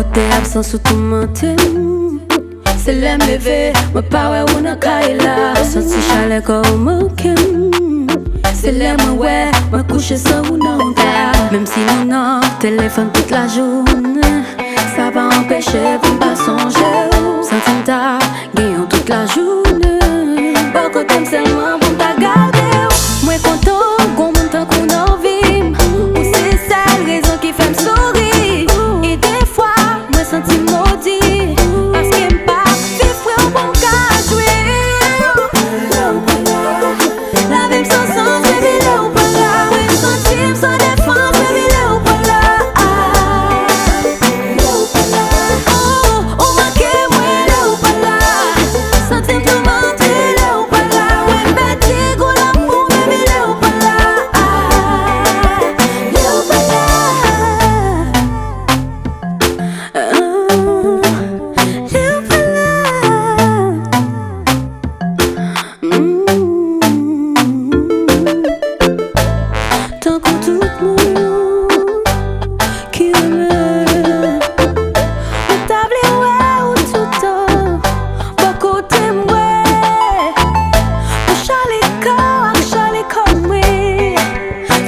Côté absent sous tout mentir. C'est l'aime levé, moi pas ouais ou n'a caille là. Senti chalet comme manqué. C'est l'aime ouais, moi coucher sans ou non gars. Même si nous non, téléphone toute la journée. Ça va empêcher pour pas songer. Sentim ta, gagnant toute la journée. Beaucoup t'aime seulement pour ta garder. Moi content, qu'on monte en qu'on en vit. Ou c'est celle raison qui fait me sourire. Et des fois, moi senti maudit. Parce qu'il me pas fait frère au bon cas jouer. La même sans sens, baby, là ou pas là. Oui, sentim sans défense, baby, là ou pas là. Oh, on manque moi là ou pas là. Sentim tout mentir là ou pas là. Oui, petit gros l'amour, baby, là ou pas là. Là ou pas là. Tant que tout le monde qui aime, me table ouais ou tout temps, beaucoup t'aime ouais. Pour Charlie comme moi,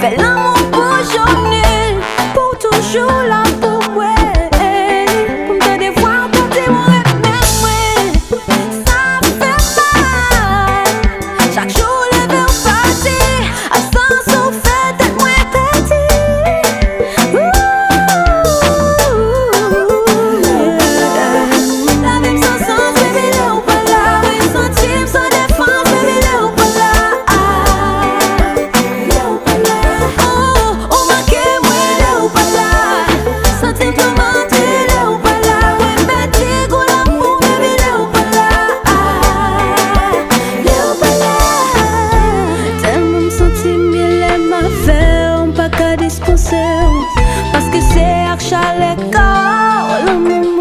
fais l'amour pour journée, pour toujours là pour moi. Pour me donner voir quand t'es mon même moi, ça fait mal. Chaque jour levé au parti, à sens au fait d'être moins petit. La même sans sens, baby, là ou pas là. Oui, sentim sans défense, baby, là ou pas là. Là ou pas là. Oh, on manque moi là ou pas là. Sentim tout mentir là ou pas là. Oui, petit gros l'amour, baby, là ou pas là. Là ou pas là. Tellement me sentir mieux les m'a fait, on pas qu'à dispenser. Parce que c'est à chalet corps, l'amour